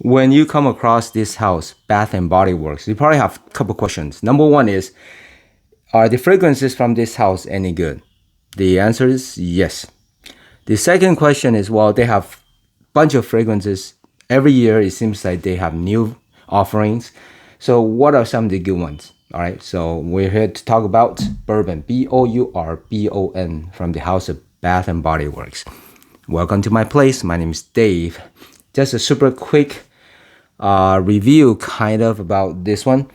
When you come across this house, Bath and Body Works, you probably have a couple questions. Number one is, are the fragrances from this house any good? The answer is yes. The second question is, well, they have a bunch of fragrances. Every year, it seems like they have new offerings. So what are some of the good ones? All right, so we're here to talk about Bourbon, Bourbon, from the house of Bath and Body Works. Welcome to my place. My name is Dave. Just a super quick review kind of about this one.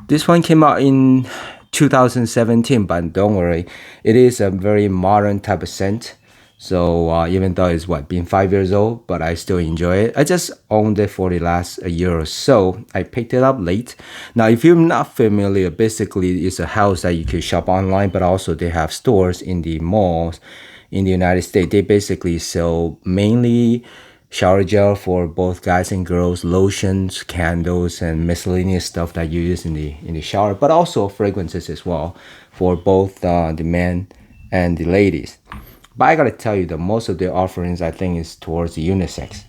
This one came out in 2017, but don't worry, it is a very modern type of scent. So even though it's been 5 years old, but I still enjoy it. I just owned it for the last a year or so. I picked it up late. Now, if you're not familiar, basically it's a house that you can shop online, but also they have stores in the malls in the United States. They basically sell mainly shower gel for both guys and girls, lotions, candles, and miscellaneous stuff that you use in the shower, but also fragrances as well for both the men and the ladies. But I gotta tell you that most of their offerings, I think, is towards the unisex.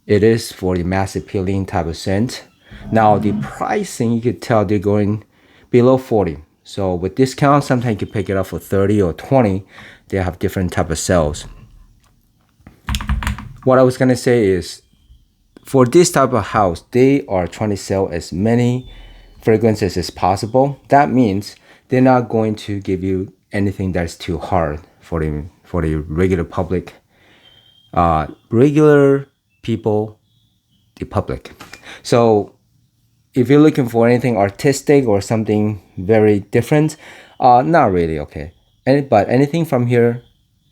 It is for the mass appealing type of scent. Now the pricing, you could tell they're going below 40. So with discount, sometimes you can pick it up for 30 or 20. They have different type of sales. What I was gonna say is, for this type of house, they are trying to sell as many fragrances as possible. That means they're not going to give you anything that's too hard for the regular public, regular people, the public. So if you're looking for anything artistic or something very different, not really, okay. But anything from here,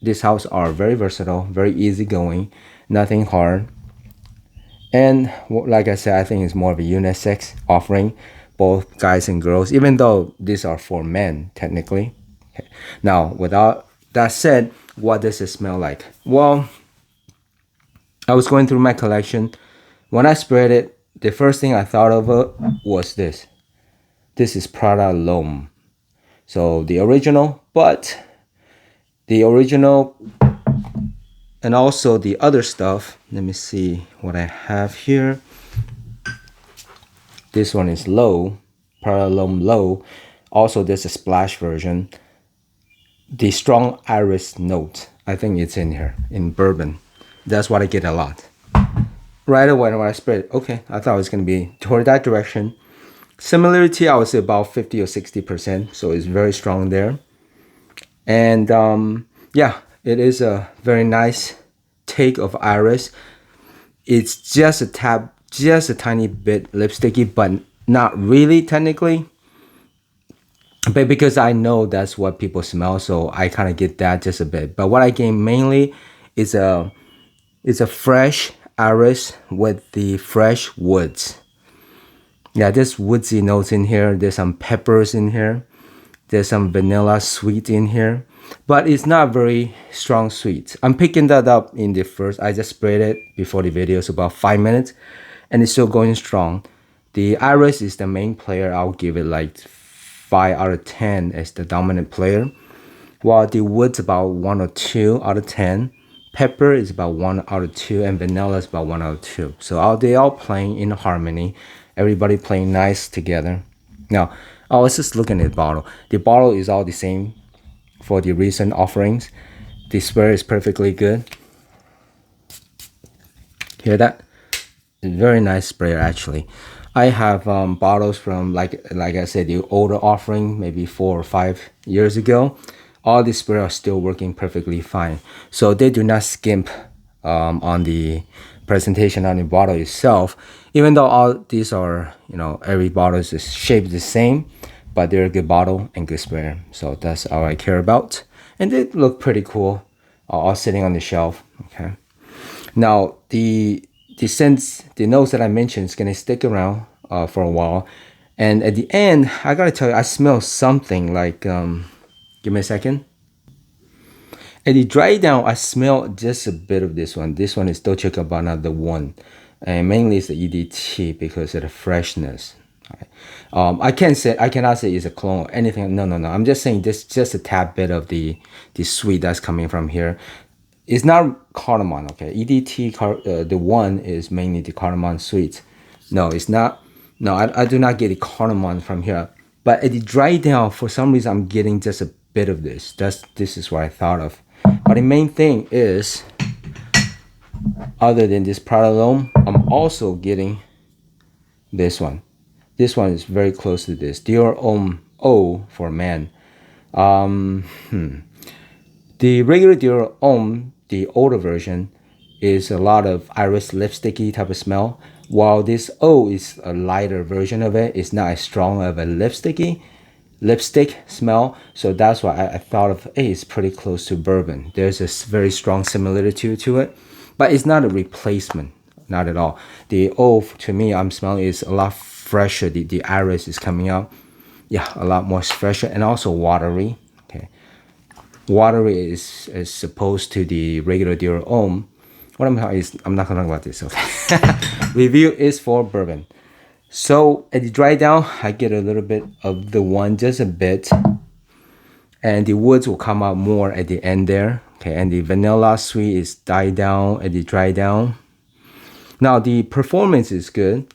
this house are very versatile, very easygoing, nothing hard. And like I said, I think it's more of a unisex offering, both guys and girls, even though these are for men technically. Okay. Now, without that said, what does it smell like? Well, I was going through my collection. When I sprayed it, the first thing I thought of was this. This is Prada L'Homme. So the original, but the original and also the other stuff. Let me see what I have here. This one is Low, Prada L'Homme Low. Also, there's a splash version. The strong iris note, I think it's in here, in Bourbon. That's what I get a lot. Right away when I sprayed it, okay, I thought it was going to be toward that direction. Similarity, I would say about 50 or 60%, so it's very strong there. And yeah, it is a very nice take of iris. It's just a tiny bit lipsticky, but not really technically. But because I know that's what people smell, so I kind of get that just a bit. But what I get mainly is a fresh iris with the fresh woods. Yeah, there's woodsy notes in here. There's some peppers in here. There's some vanilla sweet in here. But it's not very strong sweet. I'm picking that up in the first. I just sprayed it before the video, so about 5 minutes. And it's still going strong. The iris is the main player. I'll give it like 5 out of 10 as the dominant player, while the wood's about 1 or 2 out of 10. Pepper is about 1 out of 2, and vanilla is about 1 out of 2. So they all playing in harmony. Everybody playing nice together. Now, I was just looking at the bottle. The bottle is all the same for the recent offerings. The spray is perfectly good. Hear that? Very nice sprayer actually. I have bottles from like I said, the older offering, maybe 4 or 5 years ago. All these sprays are still working perfectly fine. So they do not skimp on the presentation on the bottle itself. Even though all these are, every bottle is shaped the same, but they're a good bottle and good sprayer. So that's all I care about. And they look pretty cool, all sitting on the shelf. Okay. Now the scents, the notes that I mentioned is gonna stick around for a while. And at the end, I gotta tell you, I smell something like, give me a second. At the dry down, I smell just a bit of this one. This one is Dolce & Gabbana, the one. And mainly it's the EDT because of the freshness. I cannot say it's a clone or anything. No. I'm just saying this, just a tad bit of the sweet that's coming from here. It's not cardamom, okay? The one is mainly the cardamom sweet. No, it's not. No, I do not get the cardamom from here. But at the dry down, for some reason, I'm getting just a bit of this. This is what I thought of. But the main thing is, other than this Prada L'Homme, I'm also getting this one. This one is very close to this. Dior Homme O for man. The regular Dior Homme, the older version, is a lot of iris lipsticky type of smell, while this O is a lighter version of it. It's not as strong of a lipstick smell. So that's why I thought of, hey, it's pretty close to Bourbon. There's a very strong similarity to it, but it's not a replacement, not at all. The O, to me, I'm smelling is a lot fresher. The iris is coming out, yeah, a lot more fresher, and also watery. Okay, watery is as opposed to the regular Dior Homme. What I'm talking is, I'm not gonna talk about this. Okay, review is for Bourbon. So at the dry down, I get a little bit of the one, just a bit, and the woods will come out more at the end there. Okay, and the vanilla sweet is died down at the dry down. Now the performance is good.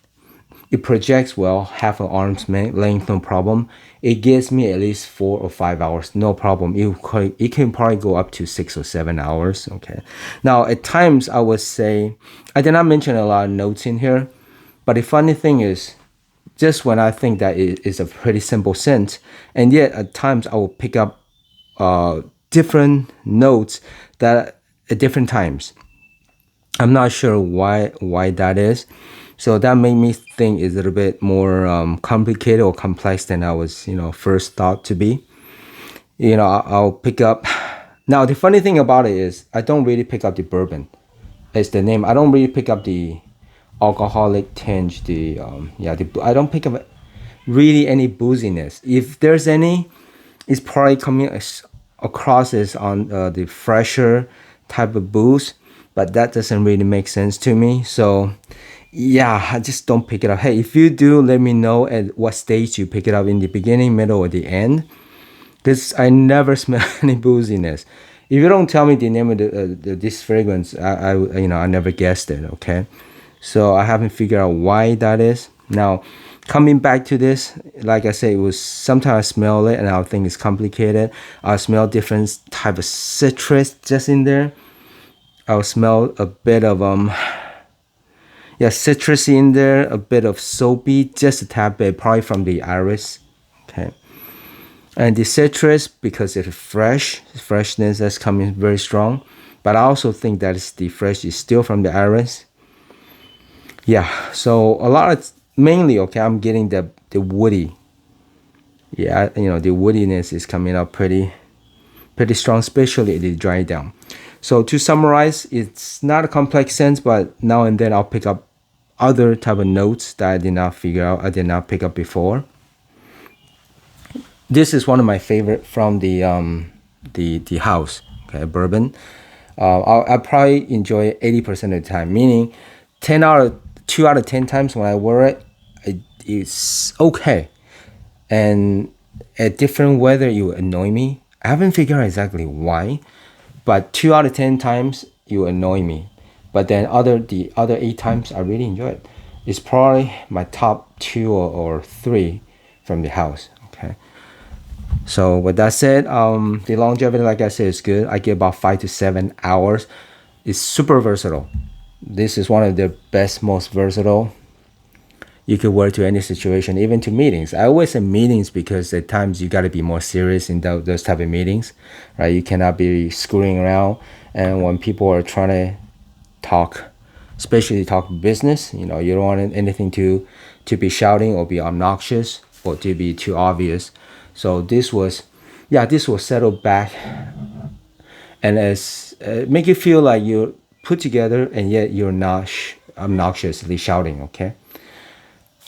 It projects well, half an arm's length, no problem. It gives me at least 4 or 5 hours, no problem. It can probably go up to 6 or 7 hours. Okay. Now at times I would say, I did not mention a lot of notes in here, but the funny thing is, just when I think that it is a pretty simple scent, and yet at times I will pick up different notes that at different times. I'm not sure why that is. So that made me think it's a little bit more complicated or complex than I was, first thought to be. I'll pick up. Now, the funny thing about it is I don't really pick up the Bourbon. It's the name. I don't really pick up the alcoholic tinge. I don't pick up really any booziness. If there's any, it's probably coming across as on the fresher type of booze, but that doesn't really make sense to me. So yeah, I just don't pick it up. Hey, if you do, let me know at what stage you pick it up, in the beginning, middle, or the end, because I never smell any booziness. If you don't tell me the name of this fragrance, I never guessed it. Okay, so I haven't figured out why that is. Now, coming back to this, like I said, it was sometimes I smell it and I think it's complicated. I smell different type of citrus just in there. I'll smell a bit of citrusy in there, a bit of soapy, just a tad bit, probably from the iris. Okay, and the citrus, because it's freshness that's coming very strong, but I also think that the fresh is still from the iris. Yeah, so a lot of mainly, okay, I'm getting the woody. Yeah, the woodiness is coming up pretty strong, especially the dry down. So to summarize, it's not a complex sense, but now and then I'll pick up other type of notes that I did not figure out, I did not pick up before. This is one of my favorite from the house, okay, Bourbon. I probably enjoy it 80% of the time, meaning 2 out of 10 times when I wear it, it's okay. And at different weather, it will annoy me. I haven't figured out exactly why, but 2 out of 10 times it will annoy me. But then the other 8 times I really enjoy it. It's probably my top 2 or 3 from the house. Okay. So with that said, the longevity, like I said, is good. I get about 5 to 7 hours. It's super versatile. This is one of the best, most versatile. You could wear to any situation, even to meetings. I always say meetings because at times you got to be more serious in those type of meetings, right? You cannot be screwing around. And when people are trying to talk, especially talk business, you don't want anything to be shouting or be obnoxious or to be too obvious. So this was settled back and as make you feel like you're put together and yet you're not obnoxiously shouting. Okay.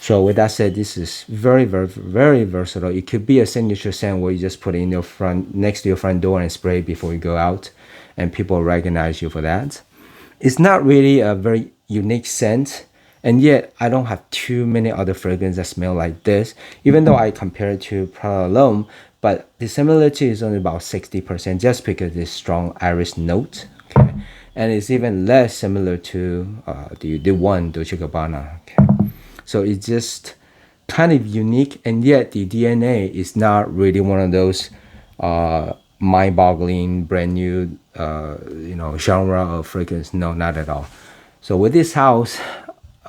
So with that said, this is very, very, very versatile. It could be a signature scent where you just put it in your next to your front door and spray before you go out, and people recognize you for that. It's not really a very unique scent, and yet I don't have too many other fragrances that smell like this, even though I compare it to Prada L'Homme, but the similarity is only about 60% just because of this strong iris note. Okay. and it's even less similar to the one Dolce Gabbana. Okay, so it's just kind of unique, and yet the DNA is not really one of those mind-boggling, brand new, genre of fragrance. No, not at all. So with this house,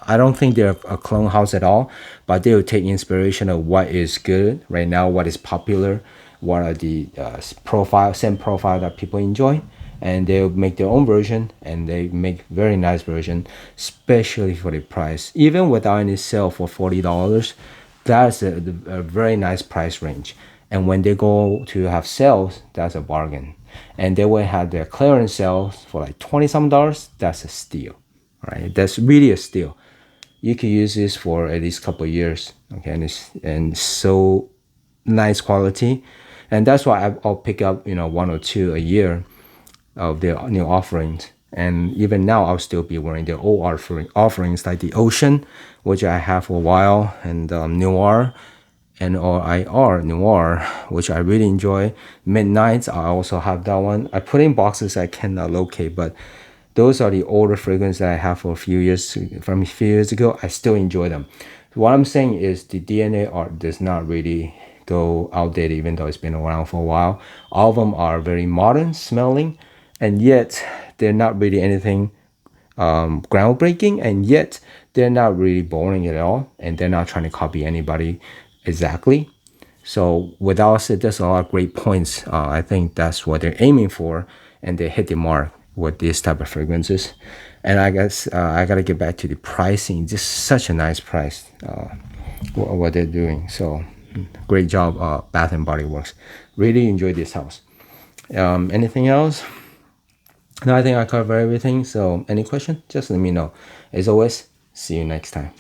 I don't think they're a clone house at all, but they will take inspiration of what is good right now, what is popular, what are the same profile that people enjoy, and they'll make their own version, and they make very nice version, especially for the price. Even without any sale for $40, that's a very nice price range. And when they go to have sales, that's a bargain. And they will have their clearance sales for like 20 some dollars. That's a steal, right? That's really a steal. You can use this for at least a couple of years, okay? And so nice quality, and that's why I'll pick up one or two a year of their new offerings. And even now, I'll still be wearing their old offerings like the Ocean, which I have for a while, and Noir, and or IR Noir, which I really enjoy. Midnights, I also have that one. I put in boxes I cannot locate, but those are the older fragrances that I have for from a few years ago. I still enjoy them. What I'm saying is the DNA art does not really go outdated, even though it's been around for a while. All of them are very modern smelling, and yet they're not really anything groundbreaking, and yet they're not really boring at all, and they're not trying to copy anybody exactly. So without said, there's a lot of great points. I think that's what they're aiming for, and they hit the mark with these type of fragrances. And I guess I gotta get back to the pricing. Just such a nice price, what they're doing. So great job, Bath and Body Works. Really enjoyed this house. Anything else? No, I think I covered everything. So any question, just let me know. As always, see you next time.